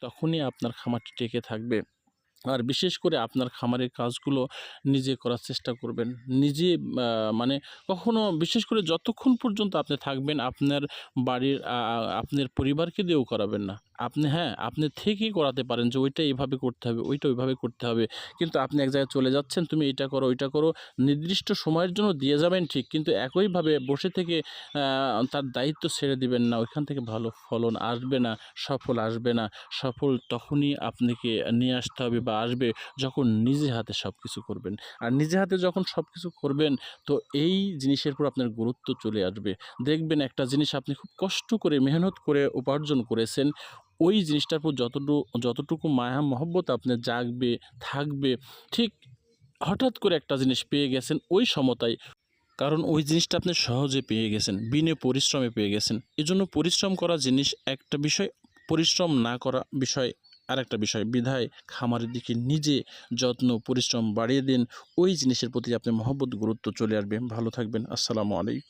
তখনই আপনার খামারটি টিকে থাকবে। আর বিশেষ করে আপনার খামারের কাজগুলো নিজে করার চেষ্টা করবেন। নিজে মানে কখনো বিশেষ করে যতক্ষণ পর্যন্ত আপনি থাকবেন আপনার বাড়ির আপনার পরিবারকে দিয়েও করাবেন না। আপনি হ্যাঁ, আপনি থেকেই করাতে পারেন যে ওইটা এভাবে করতে হবে, ওইটা ওইভাবে করতে হবে। কিন্তু আপনি এক জায়গায় চলে যাচ্ছেন, তুমি এইটা করো, ওইটা করো। নির্দিষ্ট সময়ের জন্য দিয়ে যাবেন ঠিক, কিন্তু একইভাবে বসে থেকে তার দায়িত্ব ছেড়ে দিবেন না। ওইখান থেকে ভালো ফলন আসবে না, সফল আসবে না। সফল তখনই আপনাকে নিয়ে আসতে হবে বা আসবে যখন নিজে হাতে সব কিছু করবেন। আর নিজে হাতে যখন সব কিছু করবেন তো এই জিনিসের উপর আপনার গুরুত্ব চলে আসবে। দেখবেন একটা জিনিস আপনি খুব কষ্ট করে মেহনত করে উপার্জন করেছেন, ওই জিনিসটার উপর যতটুকু মায়া মহব্বত আপনার জাগবে, থাকবে, ঠিক হঠাৎ করে একটা জিনিস পেয়ে গেছেন ওই সমতায়, কারণ ওই জিনিসটা আপনি সহজে পেয়ে গেছেন, বিনে পরিশ্রমে পেয়ে গেছেন। এজন্য পরিশ্রম করা জিনিস একটা বিষয়, পরিশ্রম না করা বিষয় আরেকটা বিষয়। বিধায় খামারের দিকে নিজে যত্ন পরিশ্রম বাড়িয়ে দিন, ওই জিনিসের প্রতি আপনার মহব্বত গুরুত্ব চলে আসবে। ভালো থাকবেন। আসসালামু আলাইকুম।